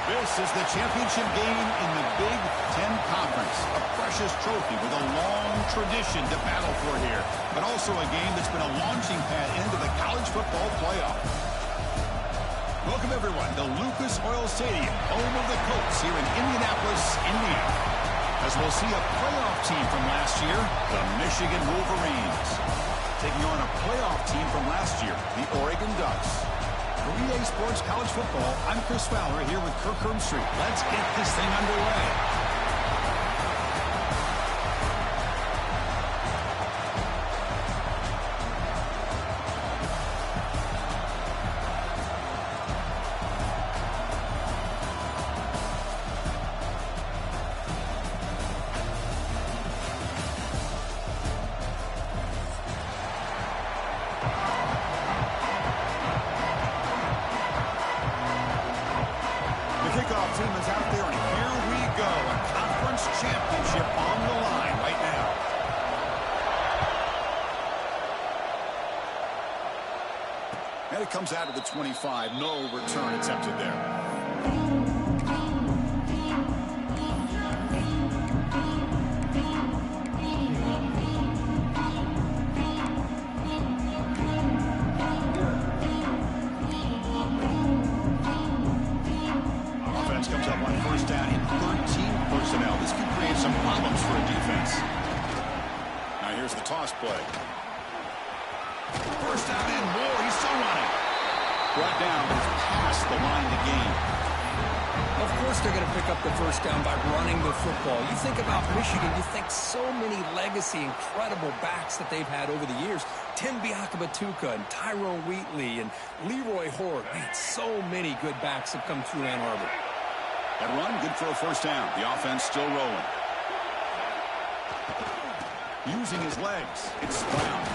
This is the championship game in the Big Ten Conference. A precious trophy with a long tradition to battle for here. But also a game that's been a launching pad into the college football playoff. Welcome, everyone, to Lucas Oil Stadium, home of the Colts here in Indianapolis, Indiana. As we'll see a playoff team from last year, the Michigan Wolverines. Taking on a playoff team from last year, the Oregon Ducks. For EA Sports College Football, I'm Chris Fowler here with Kirk Herbstreit. Let's get this thing underway. Kickoff team is out there, and here we go. A conference championship on the line right now. And it comes out of the 25. No return attempted there. Comes up on first down in 13 personnel. This could create some problems for a defense. Now here's the toss play. First down and more. He's still running. Brought down past the line to gain. Of course they're going to pick up the first down by running the football. You think about Michigan, you think so many legacy, incredible backs that they've had over the years. Tim Biakabatuka and Tyrone Wheatley and Leroy Horde. Man, so many good backs have come through Ann Arbor. That run, good for a first down. The offense still rolling. Using his legs, it's Brown.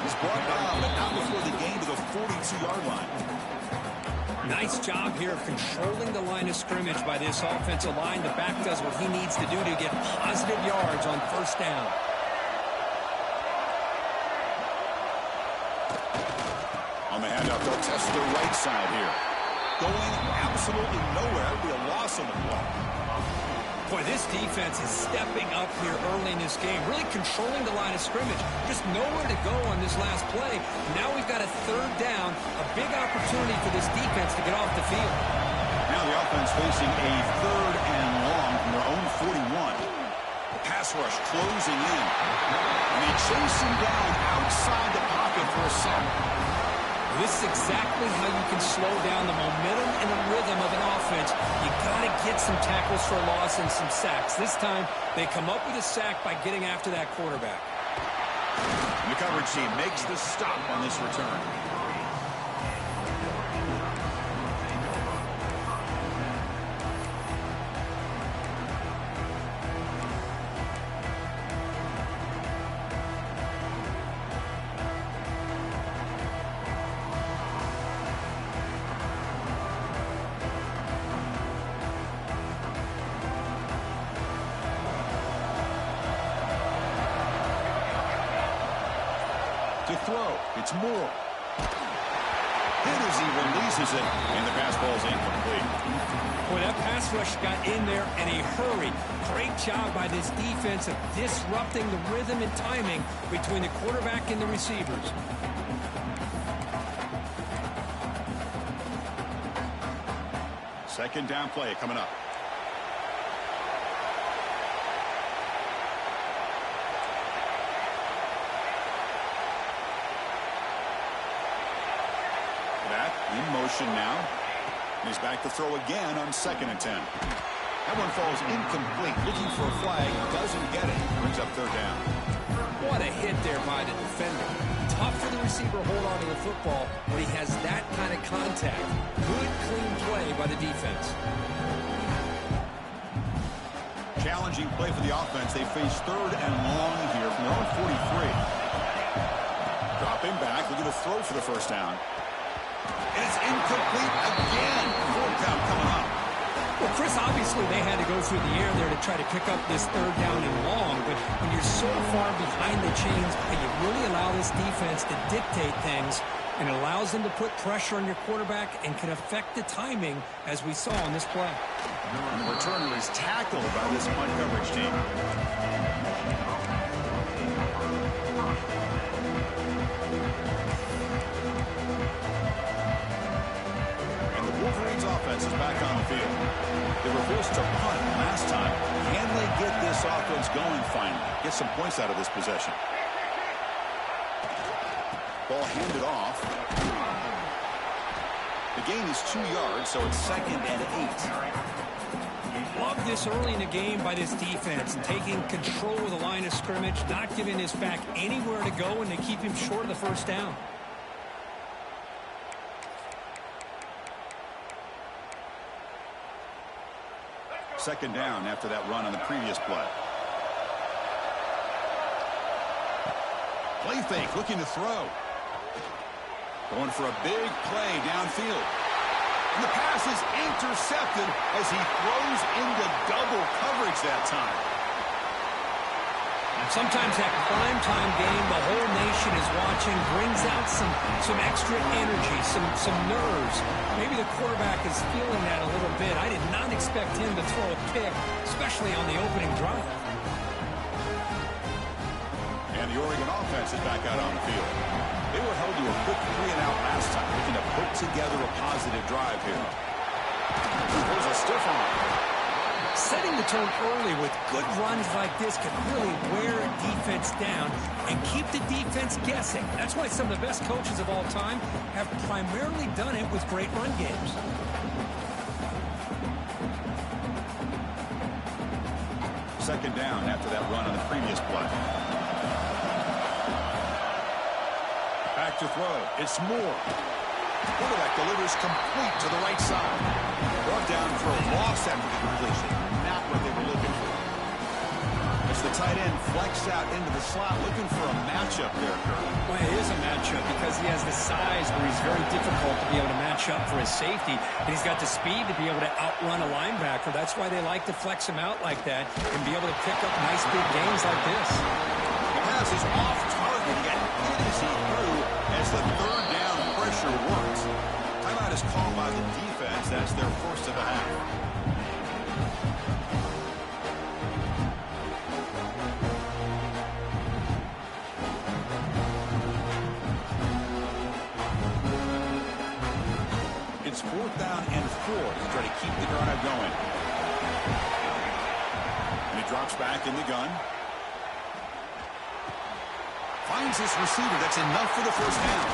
He's brought down, but not before the gain to the 42-yard line. Nice job here of controlling the line of scrimmage by this offensive line. The back does what he needs to do to get positive yards on first down. On the handoff, they'll test the right side here. Going absolutely nowhere. It'll be a loss on the play. Boy, this defense is stepping up here early in this game, really controlling the line of scrimmage. Just nowhere to go on this last play. Now we've got a third down, a big opportunity for this defense to get off the field. Now the offense facing a third and long from their own 41. The pass rush closing in. And they chase him down outside the pocket for a sack. This is exactly how you can slow down the momentum and the rhythm of an offense. You got to get some tackles for loss and some sacks. This time, they come up with a sack by getting after that quarterback. And the coverage team makes the stop on this return. To throw, it's Moore. Hit as he releases it, and the pass ball is incomplete. Boy, that pass rush got in there in a hurry. Great job by this defense of disrupting the rhythm and timing between the quarterback and the receivers. Second down play coming up. That in motion now. He's back to throw again on 2nd and 10. That one falls incomplete. Looking for a flag. Doesn't get it. Brings up 3rd down. What a hit there by the defender. Tough for the receiver to hold on to the football when he has that kind of contact. Good, clean play by the defense. Challenging play for the offense. They face 3rd and long here from their own 43. Dropping back. Looking to throw for the 1st down. And it's incomplete again. 4th down coming up. Well, Chris, obviously they had to go through the air there to try to pick up this 3rd down and long, but when you're so far behind the chains, you really allow this defense to dictate things, and it allows them to put pressure on your quarterback and can affect the timing, as we saw on this play. And the returner is tackled by this punt coverage team. Wolverine's offense is back on the field. They were forced to punt last time. Can they get this offense going finally? Get some points out of this possession. Ball handed off. The gain is 2 yards, so it's 2nd and 8. Love this early in the game by this defense, taking control of the line of scrimmage, not giving this back anywhere to go, and they keep him short of the 1st down. Second down after that run on the previous play. Play fake, looking to throw. Going for a big play downfield. And the pass is intercepted as he throws into double coverage that time. Sometimes that primetime game, the whole nation is watching, brings out some extra energy, some nerves. Maybe the quarterback is feeling that a little bit. I did not expect him to throw a pick, especially on the opening drive. And the Oregon offense is back out on the field. They were held to a quick 3-and-out last time, looking to put together a positive drive here. There's a stiff arm. Setting the tone early with good runs like this can really wear a defense down and keep the defense guessing. That's why some of the best coaches of all time have primarily done it with great run games. Second down after that run on the previous play. Back to throw. It's Moore. Quarterback delivers complete to the right side. Brought down for a loss after the completion. Not what they were looking for. As the tight end flexed out into the slot, looking for a matchup there, Kurt. Well, it is a matchup because he has the size where he's very difficult to be able to match up for his safety. And he's got the speed to be able to outrun a linebacker. That's why they like to flex him out like that and be able to pick up nice big gains like this. The pass is off target. He got hit as he threw as the 3rd down pressure works. Timeout is called by the defense. That's their first of the half. It's 4th down and 4 to try to keep the drive going. And he drops back in the gun. Finds his receiver. That's enough for the 1st down.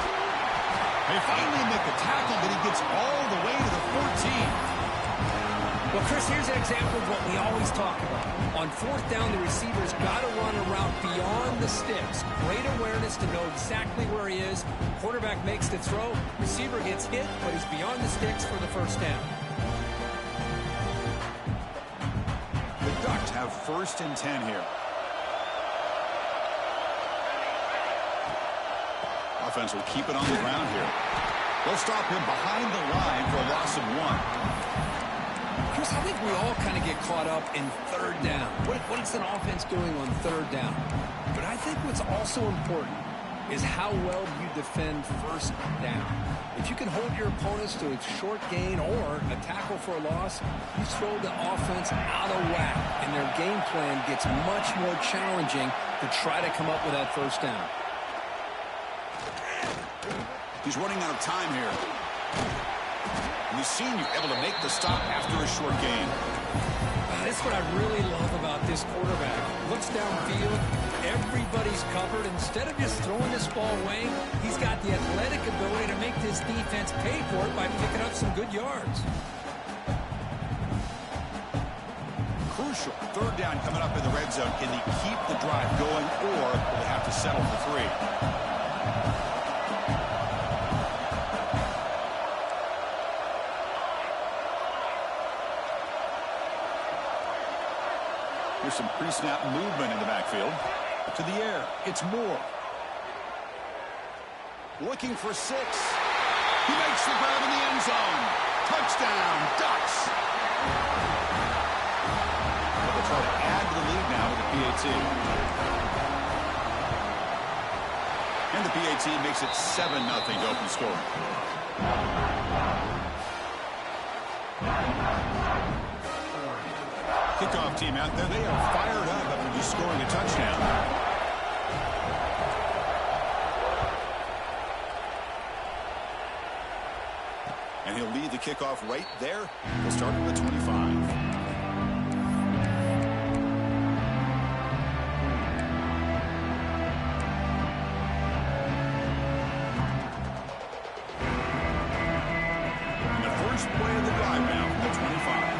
They finally make the tackle, but he gets all the way to the 14. Well, Chris, here's an example of what we always talk about. On 4th down, the receiver's got to run a route beyond the sticks. Great awareness to know exactly where he is. Quarterback makes the throw. Receiver gets hit, but he's beyond the sticks for the 1st down. The Ducks have 1st and 10 here. Offense will keep it on the ground here. They'll stop him behind the line for a loss of 1. Chris, I think we all kind of get caught up in 3rd down. What is an offense doing on 3rd down? But I think what's also important, is how well you defend first down. If you can hold your opponents to a short gain or a tackle for a loss, you throw the offense out of whack, and their game plan gets much more challenging to try to come up with that first down. He's running out of time here. And we've seen you able to make the stop after a short gain. That's what I really love about this quarterback. Looks downfield, everybody's covered. Instead of just throwing this ball away, he's got the athletic ability to make this defense pay for it by picking up some good yards. Crucial. Third down coming up in the red zone. Can he keep the drive going, or will they have to settle for 3? Here's some pre-snap movement in the backfield. To the air. It's Moore. Looking for 6. He makes the grab in the end zone. Touchdown, Ducks. They'll try to add to the lead now with the PAT. And the PAT makes it 7-0 to open score. Kickoff team out there. They are fired up after just scoring a touchdown. And he'll lead the kickoff right there. He'll start at the 25. And the first play of the drive now from the 25.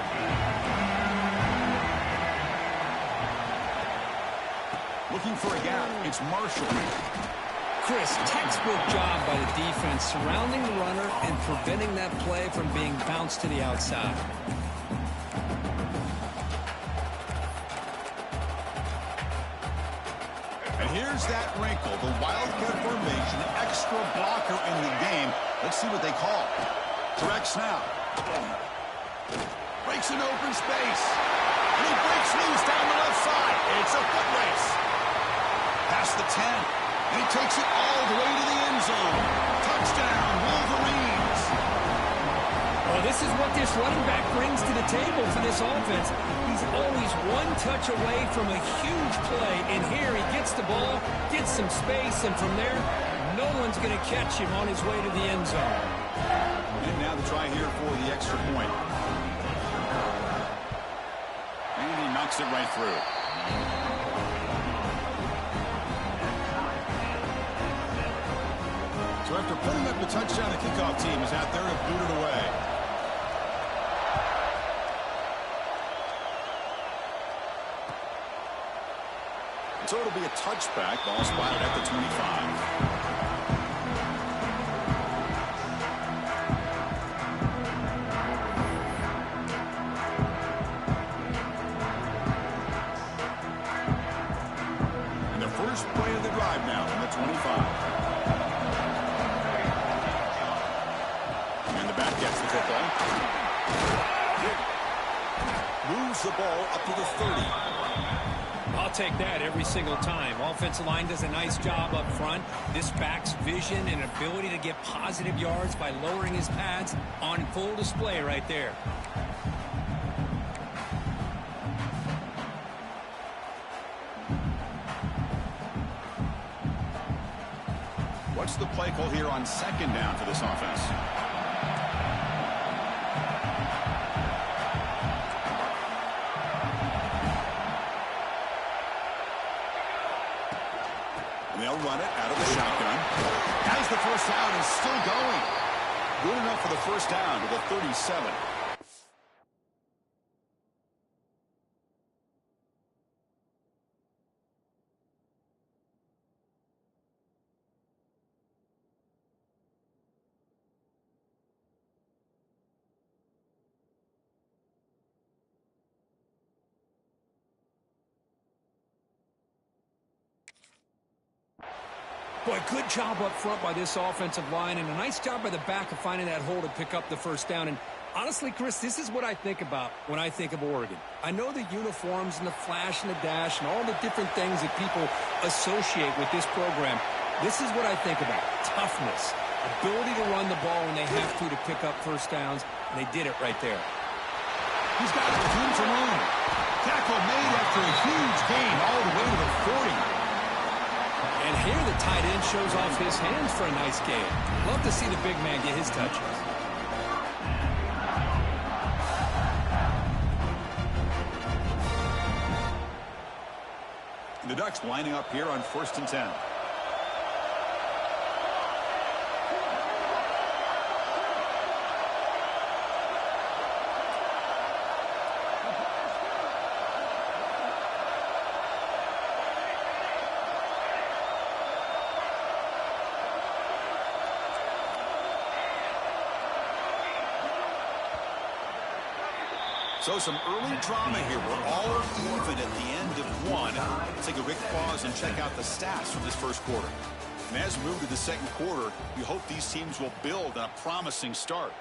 Looking for a gap. It's Marshall. Chris, textbook job by the defense surrounding the runner and preventing that play from being bounced to the outside. And here's that wrinkle, the wildcat formation, extra blocker in the game. Let's see what they call. Direct snap. Breaks an open space. And he breaks loose down the left side. It's a foot race. Past the 10. And he takes it all the way to the end zone. Touchdown, Wolverines. Well, this is what this running back brings to the table for this offense. He's always one touch away from a huge play. And here he gets the ball, gets some space, and from there, no one's going to catch him on his way to the end zone. And now the try here for the extra point. And he knocks it right through. So after putting up the touchdown, the kickoff team is out there to boot it away. So it'll be a touchback. Ball spotted at the 25. And the first play of the drive now from the 25. Gets the football. Moves the ball up to the 30. I'll take that every single time. Offensive line does a nice job up front. This back's vision and ability to get positive yards by lowering his pads on full display right there. What's the play call here on second down for this offense? They'll run it out of the shotgun. Has the first down and still going. Good enough for the first down to the 37. Boy, good job up front by this offensive line, and a nice job by the back of finding that hole to pick up the first down. And honestly, Chris, this is what I think about when I think of Oregon. I know the uniforms and the flash and the dash and all the different things that people associate with this program. This is what I think about. Toughness. Ability to run the ball when they have to pick up first downs, and they did it right there. He's got room to run. Tackle made after a huge gain all the way to the 40. And here the tight end shows off his hands for a nice gain. Love to see the big man get his touches. The Ducks lining up here on 1st and 10. So some early drama here. We're all even at the end of one. Let's take a quick pause and check out the stats from this first quarter. And as we move to the second quarter, you hope these teams will build on a promising start.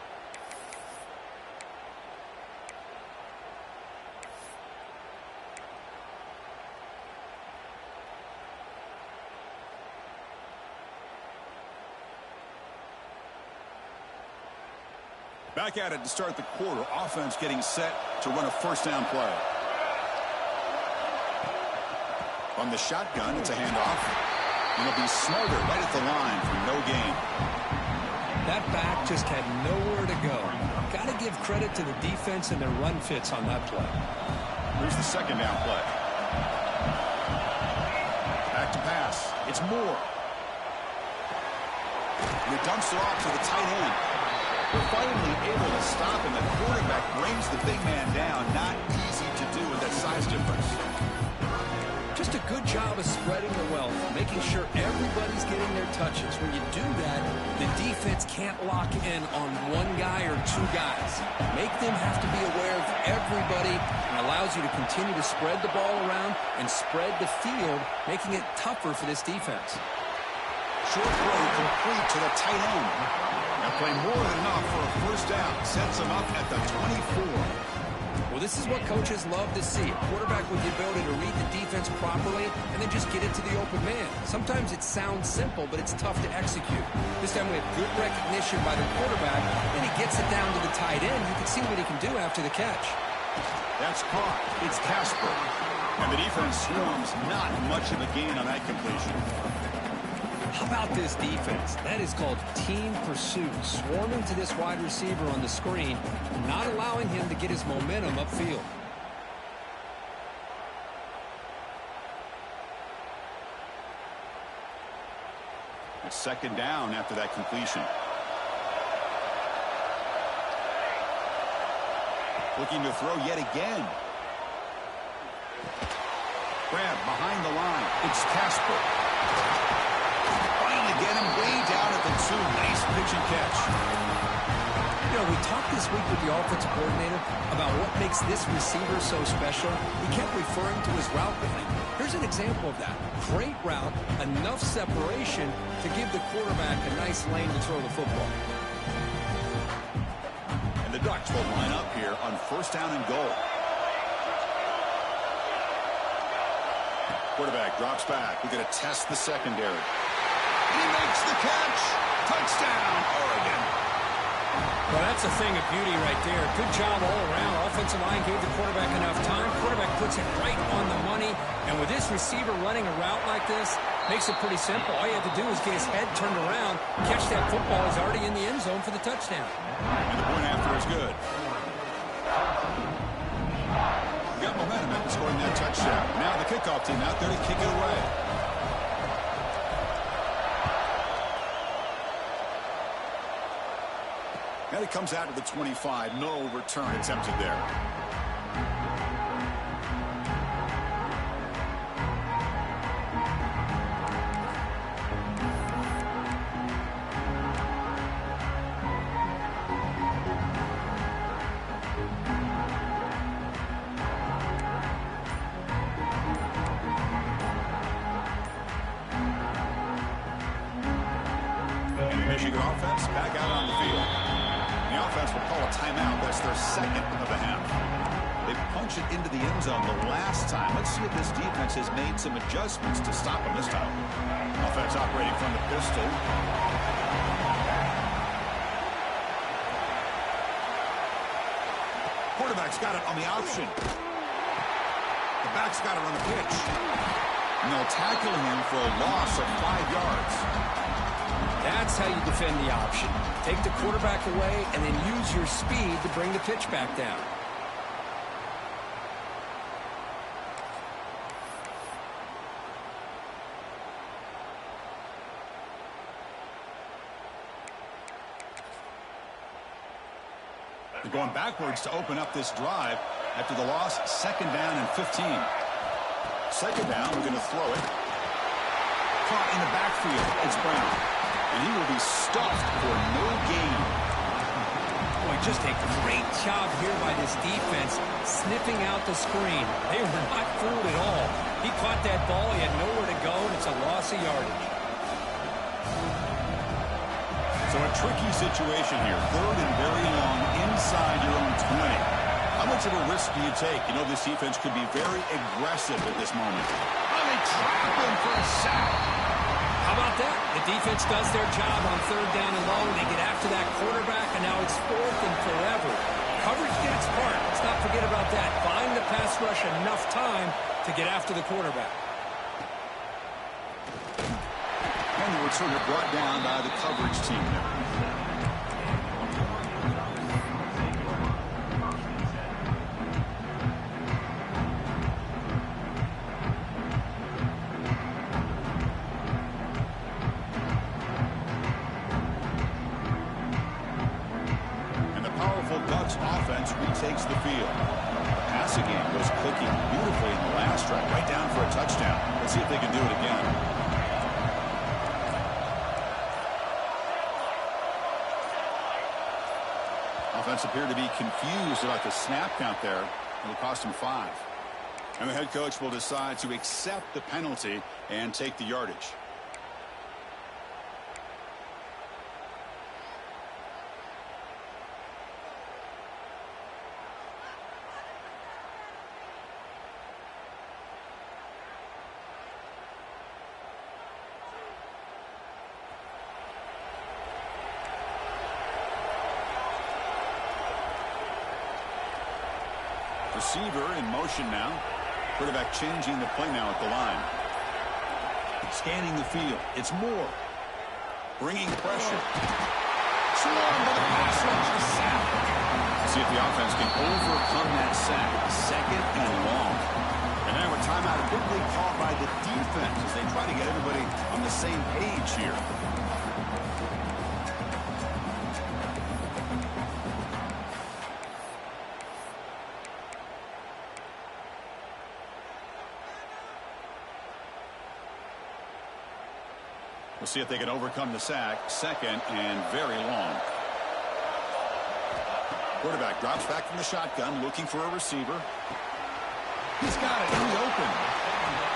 Back at it to start the quarter. Offense getting set to run a first down play. From the shotgun, it's a handoff. And it'll be Smarter right at the line for no gain. That back just had nowhere to go. Got to give credit to the defense and their run fits on that play. Here's the second down play. Back to pass. It's Moore. And he dumps it off to the tight end. We're finally able to stop him. The quarterback brings the big man down. Not easy to do with that size difference. Just a good job of spreading the wealth, making sure everybody's getting their touches. When you do that, the defense can't lock in on one guy or two guys. Make them have to be aware of everybody, and allows you to continue to spread the ball around and spread the field, making it tougher for this defense. Short throw complete to the tight end. That play more than enough for a first down. Sets him up at the 24. Well, this is what coaches love to see. A quarterback with the ability to read the defense properly and then just get it to the open man. Sometimes it sounds simple, but it's tough to execute. This time we have good recognition by the quarterback, and he gets it down to the tight end. You can see what he can do after the catch. That's caught. It's Casper. And the defense swarms. Not much of a gain on that completion. How about this defense? That is called team pursuit. Swarming to this wide receiver on the screen, not allowing him to get his momentum upfield. It's second down after that completion. Looking to throw yet again. Grab behind the line. It's Casper. Get him way down at the 2. Nice pitch and catch. You know, we talked this week with the offensive coordinator about what makes this receiver so special. He kept referring to his route running. Here's an example of that. Great route, enough separation to give the quarterback a nice lane to throw the football. And the Ducks will line up here on first down and goal. Quarterback drops back. We're going to test the secondary. He makes the catch. Touchdown, Oregon. Well, that's a thing of beauty right there. Good job all around. Offensive line gave the quarterback enough time. Quarterback puts it right on the money. And with this receiver running a route like this, makes it pretty simple. All you have to do is get his head turned around, catch that football. He's already in the end zone for the touchdown. And the point after is good. We got momentum after scoring that touchdown. Now the kickoff team out there to kick it away. And it comes out to the 25. No return attempted there. And the Michigan offense back out on the field. The offense will call a timeout. That's their second of the half. They punched it into the end zone the last time. Let's see if this defense has made some adjustments to stop them this time. Offense operating from the pistol. Quarterback's got it on the option. The back's got it on the pitch. And they'll tackle him for a loss of 5 yards. That's how you defend the option. Take the quarterback away and then use your speed to bring the pitch back down. They're going backwards to open up this drive after the loss. 2nd down and 15. 2nd down, we're going to throw it. Caught in the backfield. It's Brown. And he will be stuffed for no gain. Boy, just a great job here by this defense, sniffing out the screen. They were not fooled at all. He caught that ball. He had nowhere to go, and it's a loss of yardage. So a tricky situation here. 3rd and very long inside your own 20. How much of a risk do you take? You know, this defense could be very aggressive at this moment. Oh, they trap him for a sack. How about that? The defense does their job on 3rd down and long. They get after that quarterback, and now it's 4th and forever. Coverage did its part. Let's not forget about that. Find the pass rush enough time to get after the quarterback. And they were sort of brought down by the coverage team there. Takes the field. The passing game was clicking beautifully in the last drive, right down for a touchdown. Let's see if they can do it again. Offense appeared to be confused about the snap count there. It'll cost him 5. And the head coach will decide to accept the penalty and take the yardage. Receiver in motion now. Quarterback changing the play now at the line. Scanning the field. It's Moore. Bringing pressure. Swarmed by the pass rush. A sack. See if the offense can overcome that sack. 2nd and long. And now a timeout quickly called by the defense as they try to get everybody on the same page here. We'll see if they can overcome the sack. 2nd and very long. Quarterback drops back from the shotgun, looking for a receiver. He's got it in the open.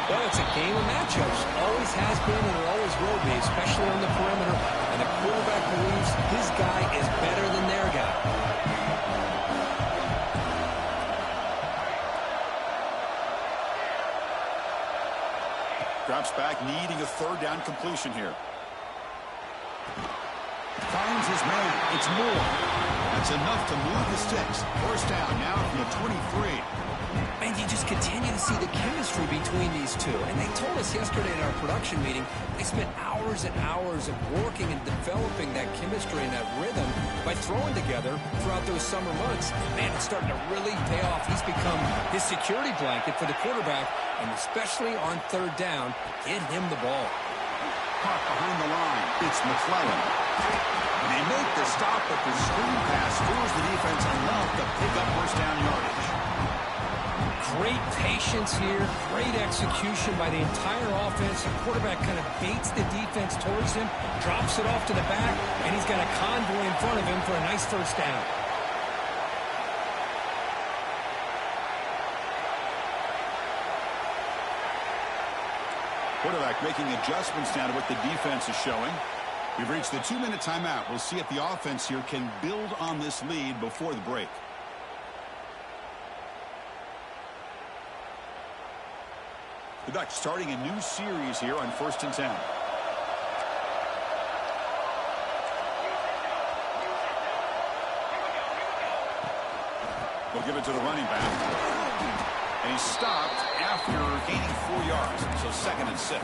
Well, it's a game of matchups. Always has been and it always will be, especially on the perimeter. And the quarterback believes his guy is better than their guy. Drops back, needing a 3rd down completion here. Finds his man. It's Moore. That's enough to move the sticks. 1st down now from the 23. And you just continue to see the chemistry between these two. And they told us yesterday in our production meeting, they spent hours and hours of working and developing that chemistry and that rhythm by throwing together throughout those summer months. Man, it's starting to really pay off. He's become his security blanket for the quarterback, and especially on 3rd down, get him the ball. Caught behind the line. It's McClellan. They make the stop, but the screen pass fools the defense enough to pick up 1st down yardage. Great patience here, great execution by the entire offense. The quarterback kind of baits the defense towards him, drops it off to the back, and he's got a convoy in front of him for a nice 1st down. Quarterback making adjustments now to what the defense is showing. We've reached the 2-minute timeout. We'll see if the offense here can build on this lead before the break. The Ducks starting a new series here on 1st and 10. They'll give it to the running back. And he's stopped after gaining 4 yards. So 2nd and 6.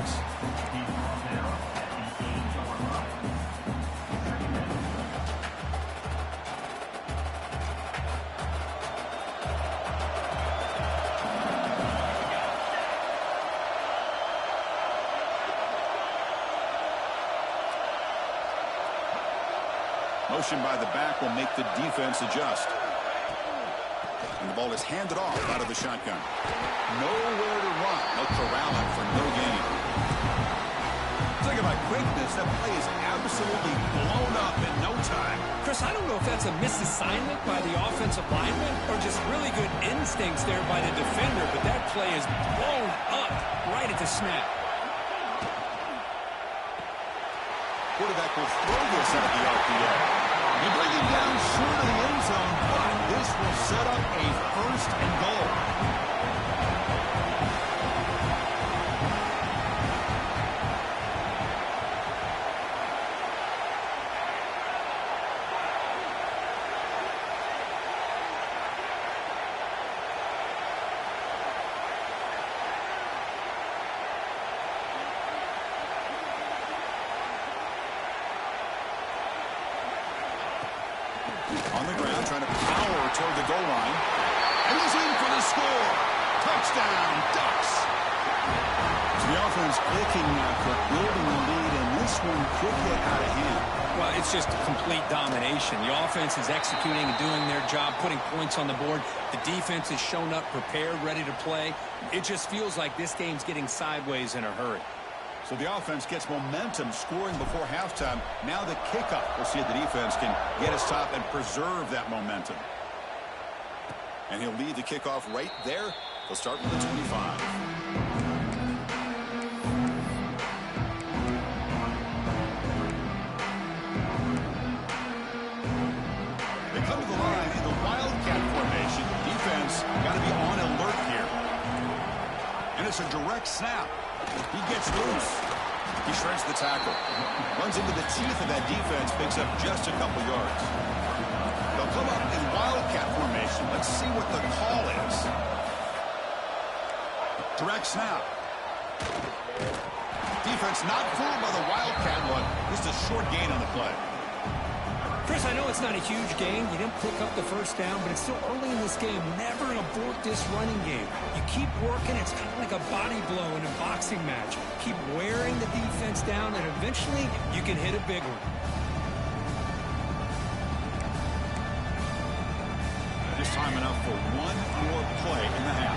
Motion by the back will make the defense adjust. And the ball is handed off out of the shotgun. Nowhere to run. They'll corral him for no gain. Talking about quickness, that play is absolutely blown up in no time. Chris, I don't know if that's a misassignment by the offensive lineman or just really good instincts there by the defender, but that play is blown up right at the snap. Quarterback will throw this out of the RPO. They bring him down short of the end zone, but this will set up a 1st and goal. On the ground, trying to power toward the goal line. And he's in for the score. Touchdown, Ducks. So the offense clicking now, building the lead, and this one could get out of hand. Well, it's just complete domination. The offense is executing and doing their job, putting points on the board. The defense has shown up, prepared, ready to play. It just feels like this game's getting sideways in a hurry. So the offense gets momentum, scoring before halftime. Now the kickoff. We'll see if the defense can get a stop and preserve that momentum. And he'll lead the kickoff right there. They'll start with the 25. They come to the line in the Wildcat formation. Defense got to be on alert here. And it's a direct snap. He gets loose. He shreds the tackle. Runs into the teeth of that defense. Picks up just a couple yards. They'll come up in Wildcat formation. Let's see what the call is. Direct snap. Defense not fooled by the Wildcat look. Just a short gain on the play. Chris, I know it's not a huge game. You didn't pick up the 1st down, but it's still early in this game. Never abort this running game. You keep working. It's kind of like a body blow in a boxing match. Keep wearing the defense down, and eventually you can hit a big one. Just time enough for one more play in the half.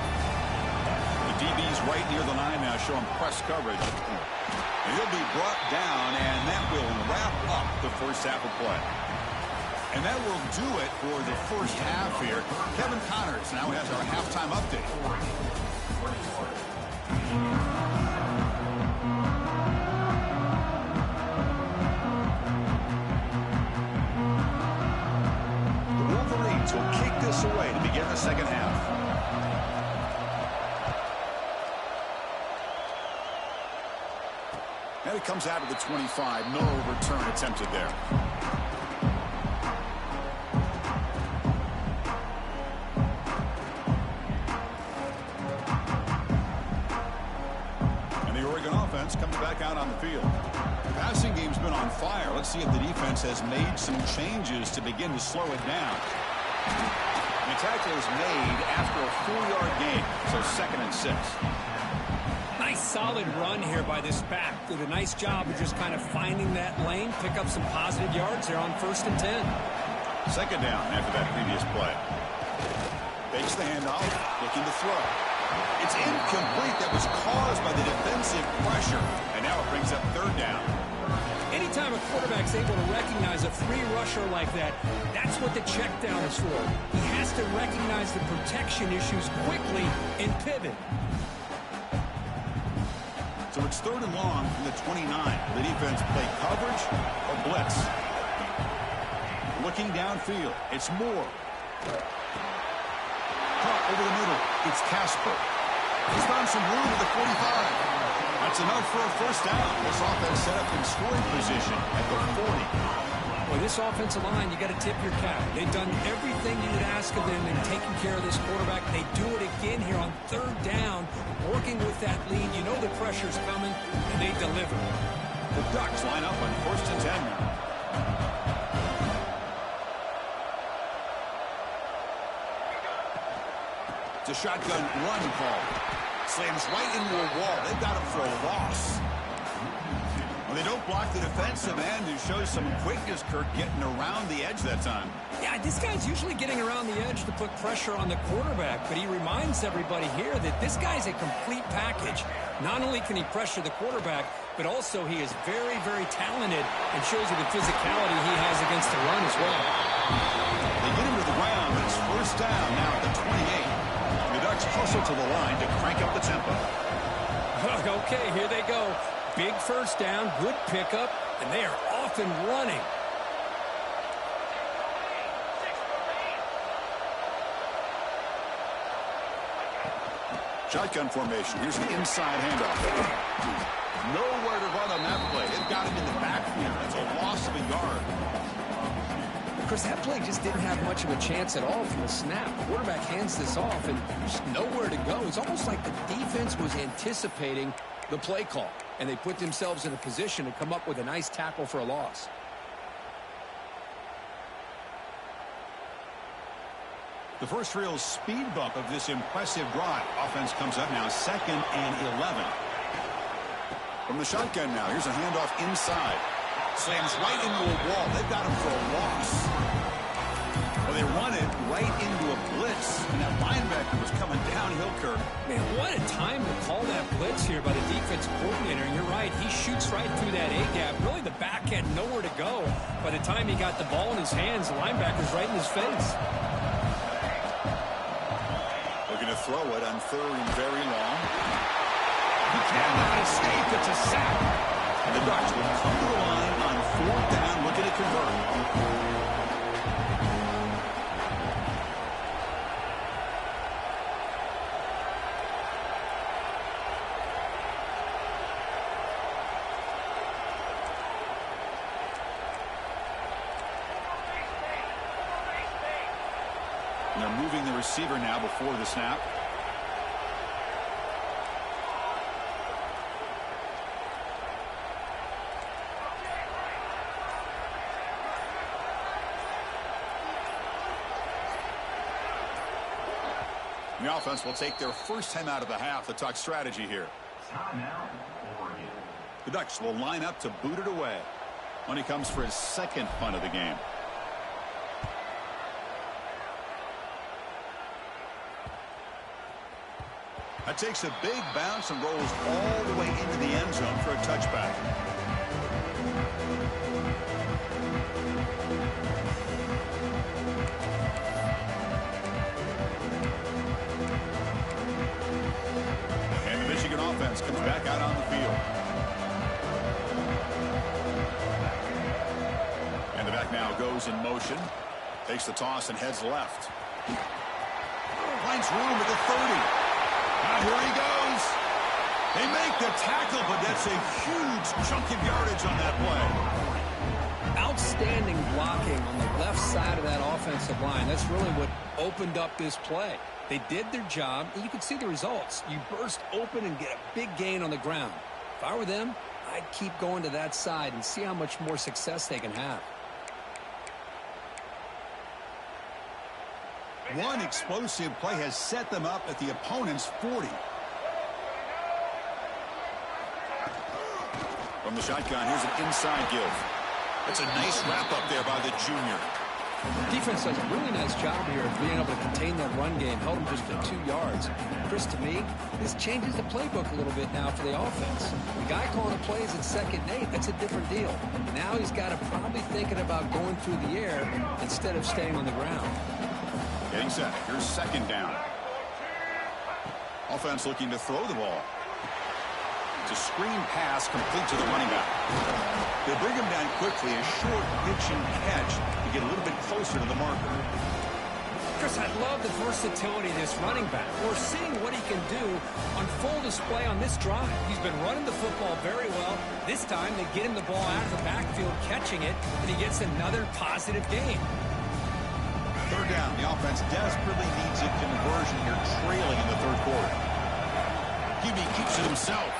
The DB's right near the line now, showing press coverage. And he'll be brought down, and that will wrap up the 1st half of play. And that will do it for the 1st half here. Kevin Connors now has our halftime update. The Wolverines will kick this away to begin the 2nd half. And it comes out of the 25. No return attempted there. Comes back out on the field. The passing game's been on fire. Let's see if the defense has made some changes to begin to slow it down. The tackle is made after a 4-yard gain, so 2nd and 6. Nice solid run here by this back. Did a nice job of just kind of finding that lane, pick up some positive yards there on 1st and 10. 2nd down after that previous play. Fakes the handoff, looking to throw. It's incomplete. That was caused by the defensive pressure. And now it brings up 3rd down. Anytime a quarterback's able to recognize a free rusher like that, that's what the check down is for. He has to recognize the protection issues quickly and pivot. So it's 3rd and long from the 29. The defense play coverage or blitz. Looking downfield. It's Moore. Caught over the middle. It's Casper. He's found some room at the 45. That's enough for a first down. This offense set up in scoring position at the 40. Well, this offensive line, you got to tip your cap. They've done everything you would ask of them in taking care of this quarterback. They do it again here on third down, working with that lead. You know the pressure's coming, and they deliver. The Ducks line up on 1st and 10 now. It's a shotgun run call. Slams right into a wall. They've got him for a loss. Well, they don't block the defensive end, who shows some quickness, Kirk, getting around the edge that time. Yeah, this guy's usually getting around the edge to put pressure on the quarterback, but he reminds everybody here that this guy's a complete package. Not only can he pressure the quarterback, but also he is very, very talented and shows you the physicality he has against the run as well. They get him to the ground, but it's first down now at the 28. The Ducks hustle to the line to crank up the tempo. Okay, here they go. Big first down, good pickup, and they are off and running. Shotgun formation. Here's an inside handoff. Nowhere to run on that play. They've got him in the backfield. It's a loss of a yard. Chris, that play just didn't have much of a chance at all from the snap. The quarterback hands this off, and there's nowhere to go. It's almost like the defense was anticipating the play call, and they put themselves in a position to come up with a nice tackle for a loss. The first real speed bump of this impressive drive. Offense comes up now 2nd and 11. From the shotgun now, here's a handoff inside. Slams right into a wall. They've got him for a loss. Well, they run it right into a blitz, and that linebacker was coming downhill, Kirk. Man, what a time to call that blitz here by the defense coordinator. And you're right, he shoots right through that A-gap. Really, the back had nowhere to go. By the time he got the ball in his hands, the linebacker's right in his face. Looking to throw it on 3rd and very long. He cannot escape. It's a sack. And the Ducks will come to the line on 4th down, looking to convert. And they're moving the receiver now before the snap. The offense will take their first time out of the half to talk strategy here. The Ducks will line up to boot it away when he comes for his 2nd punt of the game. That takes a big bounce and rolls all the way into the end zone for a touchback. Offense comes back out on the field. And the back now goes in motion. Takes the toss and heads left. Finds room at the 30. Now here he goes. They make the tackle, but that's a huge chunk of yardage on that play. Outstanding blocking on the left side of that offensive line. That's really what opened up this play. They did their job, and you can see the results. You burst open and get a big gain on the ground. If I were them, I'd keep going to that side and see how much more success they can have. One explosive play has set them up at the opponent's 40. From the shotgun, here's an inside give. That's a nice wrap-up there by the junior. Defense does a really nice job here of being able to contain that run game. Held him just to 2 yards. Chris, to me, this changes the playbook a little bit now for the offense. The guy calling the plays at 2nd and 8, that's a different deal. Now he's got to probably thinking about going through the air instead of staying on the ground. Getting set. Here's 2nd down. Offense looking to throw the ball. It's a screen pass complete to the running back. They bring him down quickly, a short pitch and catch to get a little bit closer to the marker. Chris, I love the versatility of this running back. We're seeing what he can do on full display on this drive. He's been running the football very well. This time they get him the ball out of the backfield, catching it, and he gets another positive gain. Third down. The offense desperately needs a conversion here, trailing in the third quarter. QB keeps it himself.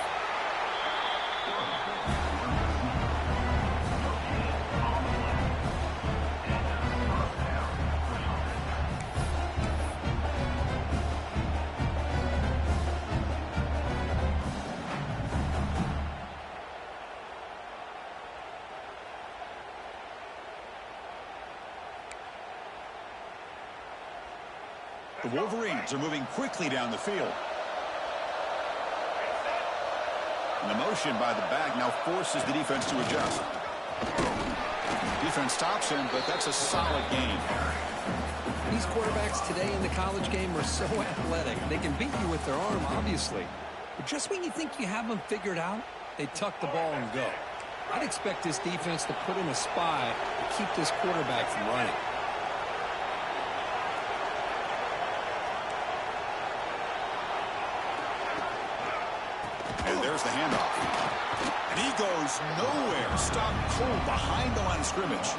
The Wolverines are moving quickly down the field. And the motion by the back now forces the defense to adjust. Defense stops him, but that's a solid gain. These quarterbacks today in the college game are so athletic. They can beat you with their arm, obviously. But just when you think you have them figured out, they tuck the ball and go. I'd expect this defense to put in a spy to keep this quarterback from running. And there's the handoff. And he goes nowhere. Stopped cold behind the line of scrimmage.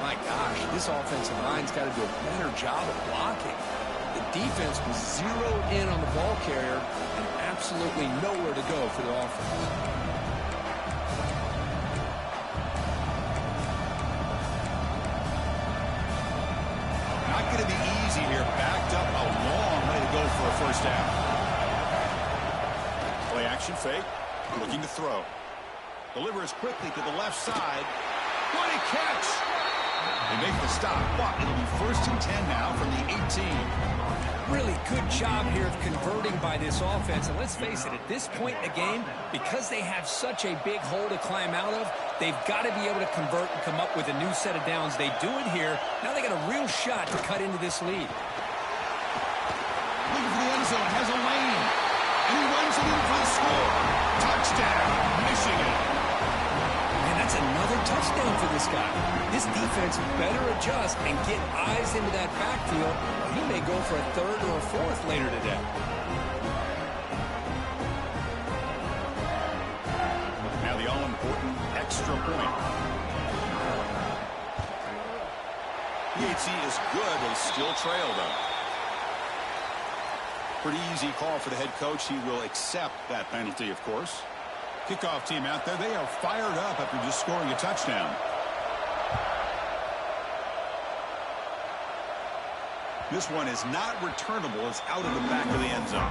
My gosh, this offensive line's got to do a better job of blocking. The defense was zeroed in on the ball carrier and absolutely nowhere to go for the offense. Not going to be easy here. Backed up a long way to go for a first down. Play action fake. Looking to throw. Delivers quickly to the left side. What a catch! They make the stop, but it'll be 1st and 10 now from the 18. Really good job here of converting by this offense. And let's face it, at this point in the game, because they have such a big hole to climb out of, they've got to be able to convert and come up with a new set of downs. They do it here. Now they got a real shot to cut into this lead. Looking for the end zone, has a lane. And he runs it in for the score. Touchdown, Michigan. Man, that's another touchdown for this guy. This defense better adjust and get eyes into that backfield. He may go for a third or a fourth later today. Now the all-important extra point. PHC is good, but he's still trail, though. Pretty easy call for the head coach. He will accept that penalty, of course. Kickoff team out there. They are fired up after just scoring a touchdown. This one is not returnable. It's out of the back of the end zone.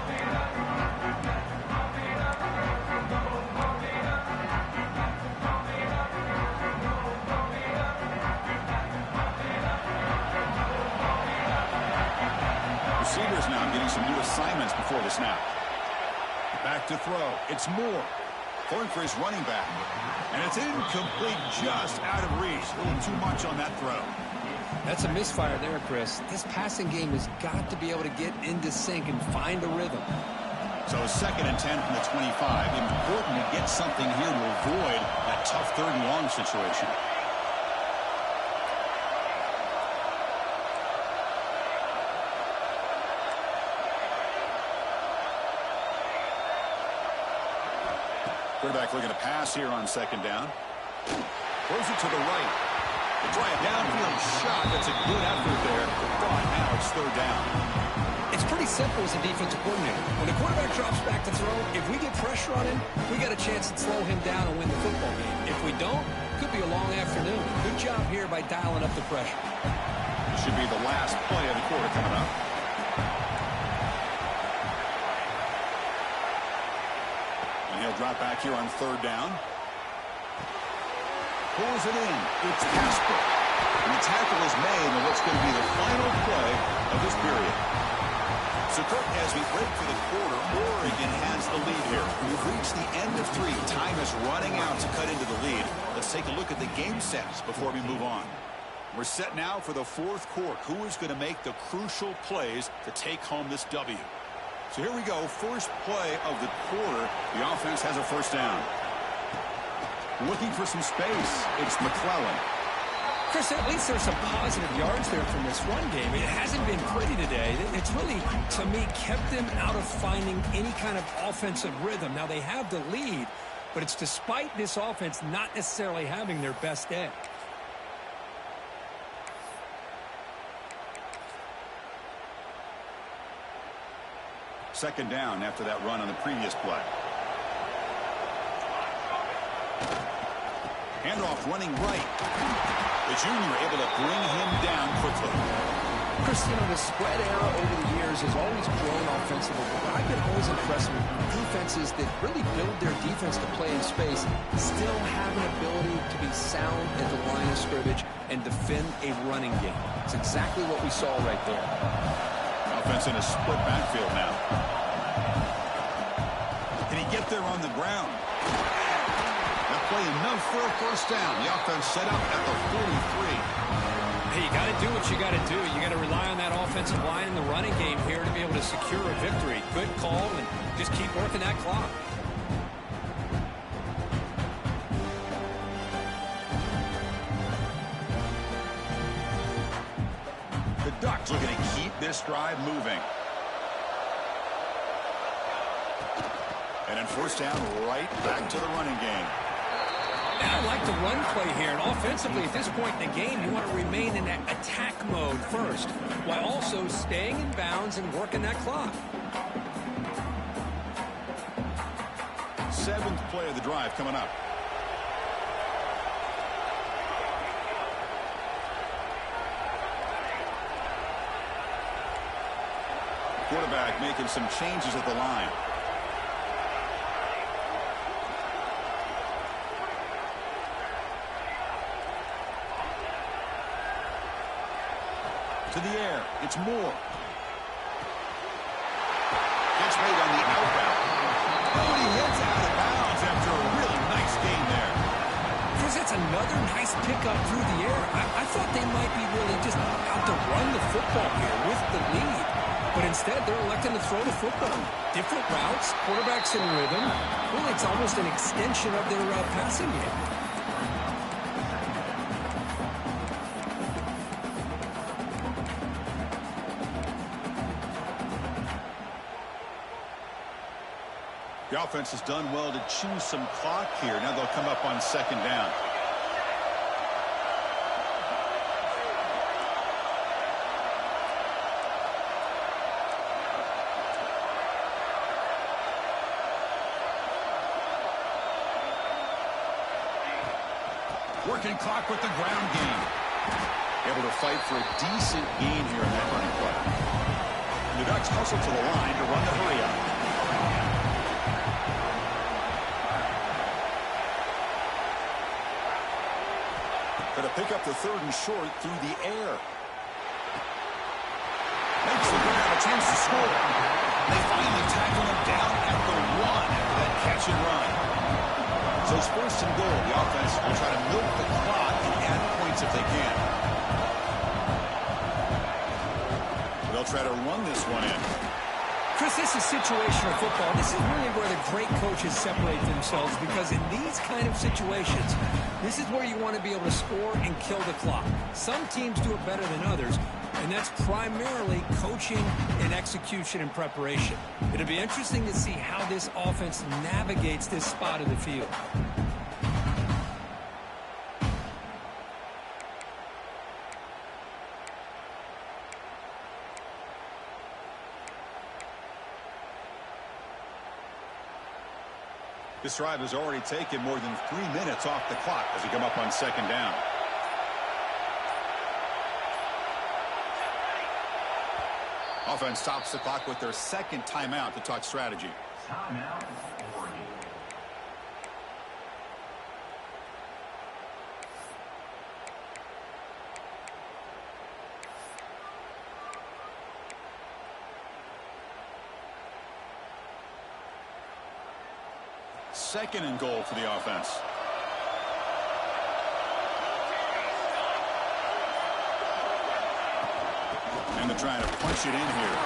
Receivers now getting some new assignments before the snap. Back to throw. It's Moore. Going for his running back. And it's incomplete, just out of reach. A little too much on that throw. That's a misfire there, Chris. This passing game has got to be able to get into sync and find a rhythm. So 2nd and 10 from the 25. Important to get something here to avoid that tough 3rd and long situation. Quarterback looking to pass here on 2nd down. Throws it to the right. They try a downfield shot. That's a good effort there. But now it's 3rd down. It's pretty simple as a defensive coordinator. When the quarterback drops back to throw, if we get pressure on him, we got a chance to slow him down and win the football game. If we don't, it could be a long afternoon. Good job here by dialing up the pressure. This should be the last play of the quarter coming up. He'll drop back here on 3rd down. Pulls it in. It's Casper. And the tackle is made on what's going to be the final play of this period. So, Kirk, as we break for the quarter, Oregon has the lead here. We've reached the end of 3. Time is running out to cut into the lead. Let's take a look at the game sets before we move on. We're set now for the 4th quarter. Who is going to make the crucial plays to take home this W? So here we go, first play of the quarter. The offense has a 1st down. Looking for some space. It's McClellan. Chris, at least there's some positive yards there from this run game. It hasn't been pretty today. It's really, to me, kept them out of finding any kind of offensive rhythm. Now, they have the lead, but it's despite this offense not necessarily having their best day. Second down after that run on the previous play. Handoff running right. The junior able to bring him down quickly. Chris, you know, the spread era over the years has always grown offensively, but I've been always impressed with defenses that really build their defense to play in space, still have an ability to be sound at the line of scrimmage and defend a running game. It's exactly what we saw right there. Offense in a split backfield now. Can he get there on the ground? That play enough for a first down. The offense set up at the 43. Hey, you got to do what you got to do. You got to rely on that offensive line in the running game here to be able to secure a victory. Good call, and just keep working that clock. The Ducks looking to keep this drive moving. And then first down, right back to the running game. I like the run play here, and offensively at this point in the game, you want to remain in that attack mode first, while also staying in bounds and working that clock. Seventh play of the drive coming up. Quarterback making some changes at the line. To the air, it's Moore. Catch made on the outbound. Oh, he hits out of bounds after a really nice gain there. Chris, that's another nice pickup through the air. I thought they might be really just out to run the football here with the lead. But instead, they're electing to throw the football. Different routes, quarterbacks in rhythm. Really, it's almost an extension of their passing game. The offense has done well to choose some clock here. Now they'll come up on second down. Working clock with the ground game. Able to fight for a decent gain here in that running play. The Ducks hustle to the line to run the hurry up. Going to pick up the third and short through the air. Makes the grab, a chance to score. They finally tackle him down at the 1 after that catch and run. So it's first and goal. The offense will try to milk the clock and add points if they can. They'll try to run this one in. Chris, this is situational football. This is really where the great coaches separate themselves, because in these kind of situations, this is where you want to be able to score and kill the clock. Some teams do it better than others, and that's primarily coaching and execution and preparation. It'll be interesting to see how this offense navigates this spot of the field. This drive has already taken more than 3 minutes off the clock as we come up on second down. Offense stops the clock with their second timeout to talk strategy. Timeout. Second and goal for the offense. And they're trying to punch it in here.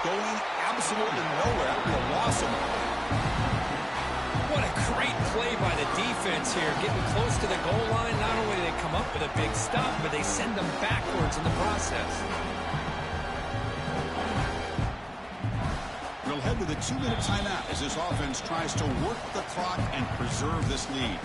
Going absolutely nowhere after a loss of. What a Great play by the defense here. Getting close to the goal line, not only do they come up with a big stop, but they send them backwards in the process. We'll head to the 2-minute timeout as this offense tries to work the clock and preserve this lead.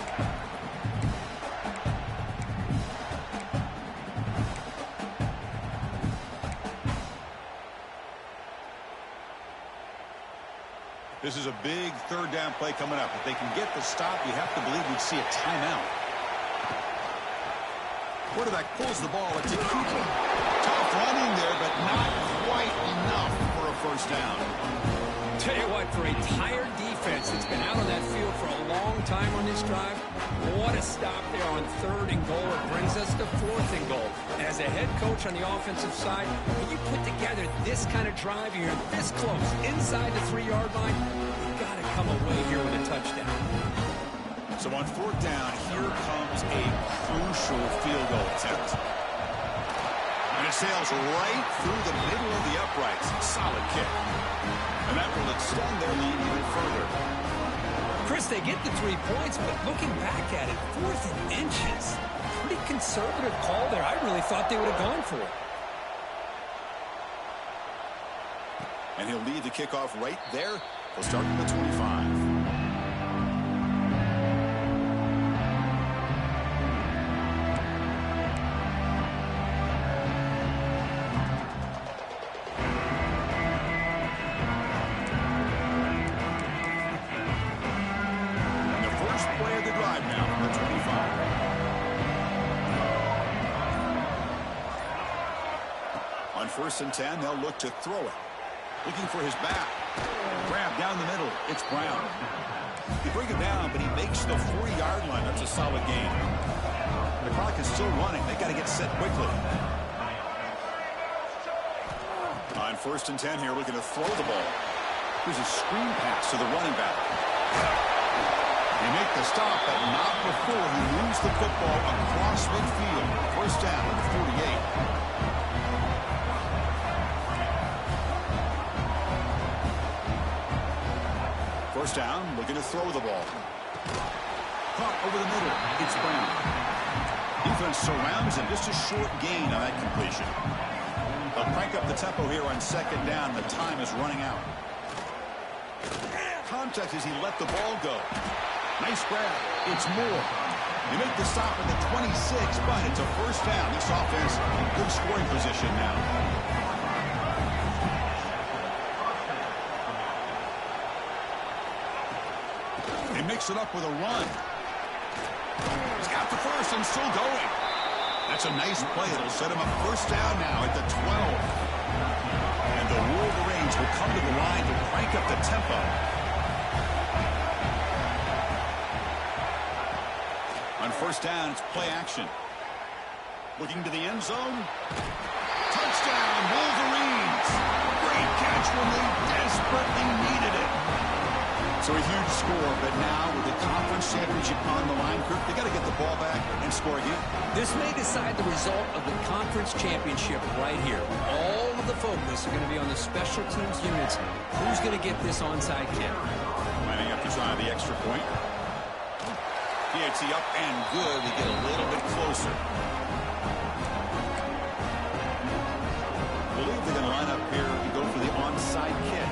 This is a big third down play coming up. If they can get the stop, you have to believe we'd see a timeout. Quarterback pulls the ball. It's a keeper. Tough running there, but not quite enough for a first down. Tell you what, for a tired defense that's been out on that field for a long time on this drive, what a stop there on 3rd and goal. It brings us to 4th and goal. And as a head coach on the offensive side, when you put together this kind of drive, you're this close, inside the 3-yard line, you've got to come away here with a touchdown. So on 4th down, here comes a crucial field goal attempt. And it sails right through the middle of the uprights. Solid kick. And that will extend their lead even further. Chris, they get the 3 points, but looking back at it, 4th and inches. Pretty conservative call there. I really thought they would have gone for it. And he'll lead the kickoff right there. They'll start from the 25. On 1st and 10, they'll look to throw it. Looking for his back. Grab down the middle. It's Brown. They bring him down, but he makes the 40-yard line. That's a solid gain. The clock is still running. They got to get set quickly. On 1st and 10 here, looking to throw the ball. Here's a screen pass to the running back. They make the stop, but not before he moves the football across midfield. First down at the 48. First down, looking to throw the ball. Caught over the middle. It's Brown. Defense surrounds him. Just a short gain on that completion. They'll crank up the tempo here on 2nd down. The time is running out. Contact as he let the ball go. Nice grab. It's Moore. They make the stop at the 26, but it's a first down. This offense in good scoring position now. They mix it up with a run. He's got the first and still going. That's a nice play. It'll set him up first down now at the 12. And the Wolverines will come to the line to crank up the tempo. On first down, it's play action. Looking to the end zone. Touchdown, Wolverines. Great catch when they desperately needed it. So a huge score, but now with the conference championship on the line, Kirk, they got to get the ball back and score again. This may decide the result of the conference championship right here. All of the focus are going to be on the special teams units. Who's going to get this onside kick? Lining up to try the extra point. PAT up and good. They get a little bit closer. I believe they're going to line up here and go for the onside kick.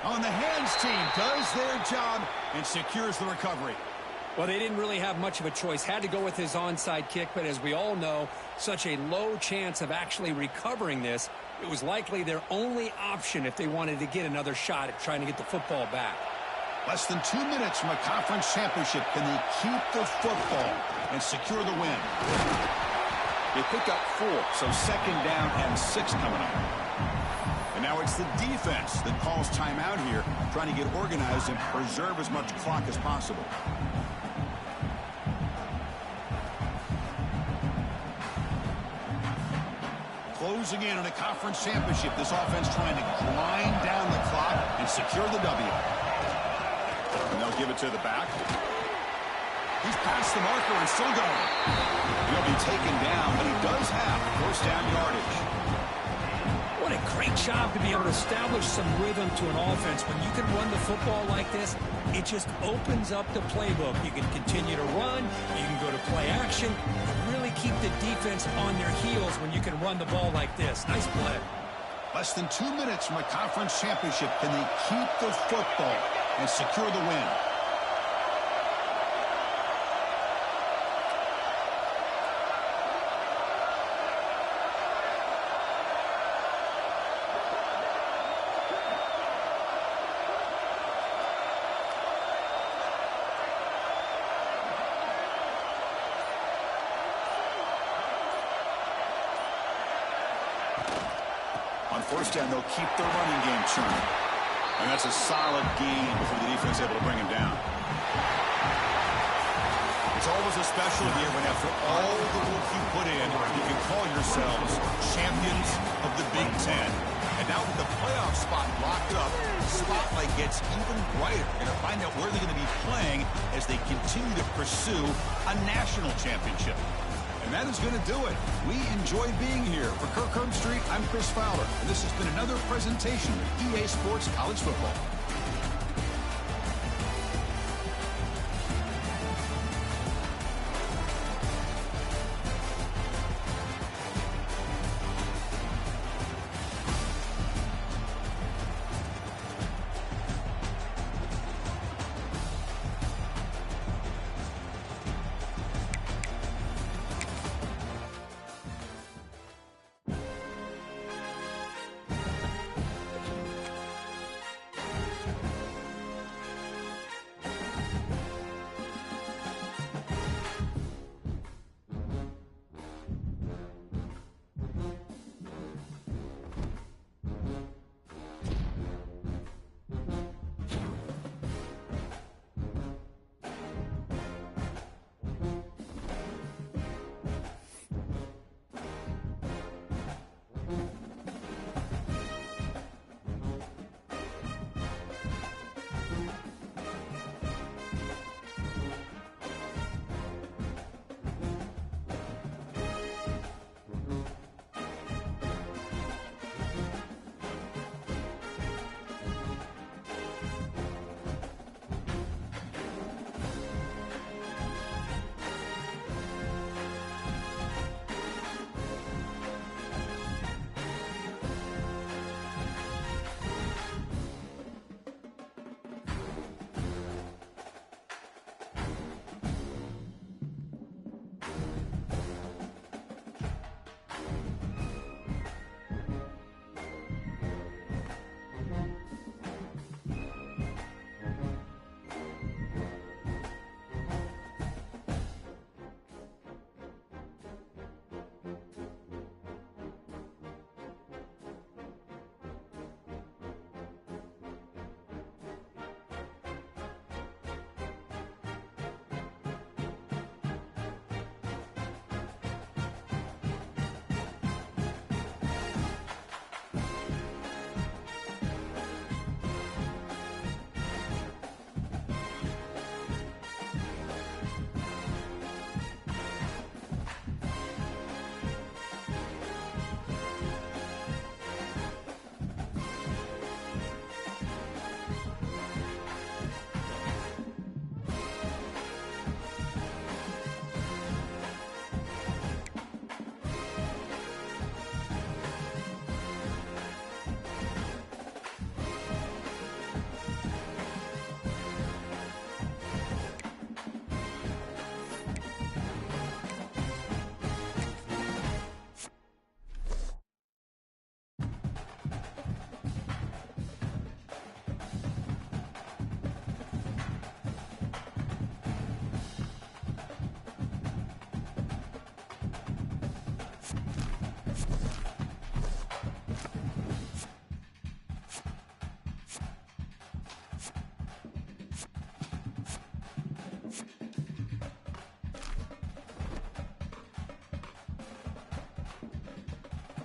On the hands team does their job and secures the recovery. Well, they didn't really have much of a choice. Had to go with his onside kick, but as we all know, such a low chance of actually recovering this. It was likely their only option if they wanted to get another shot at trying to get the football back. Less than 2 minutes from a conference championship. Can they keep the football and secure the win? They pick up 4, so 2nd down and 6 coming up. And now it's the defense that calls timeout here, trying to get organized and preserve as much clock as possible. Closing in on a conference championship, this offense trying to grind down the clock and secure the W. And they'll give it to the back. He's past the marker and still going. He'll be taken down, but he does have first down yardage. What a great job to be able to establish some rhythm to an offense. When you can run the football like this, it just opens up the playbook. You can continue to run. You can go to play action. And really keep the defense on their heels when you can run the ball like this. Nice play. Less than 2 minutes from a conference championship. Can they keep the football and secure the win? On first down, they'll keep their running game churning. And that's a solid gain before the defense able to bring him down. It's always a special here when after all the work you put in, you can call yourselves champions of the Big Ten. And now with the playoff spot locked up, the spotlight gets even brighter. We're going to find out where they're going to be playing as they continue to pursue a national championship. And that is going to do it. We enjoyed being here. For Kirk Herbstreit, I'm Chris Fowler, and this has been another presentation of EA Sports College Football.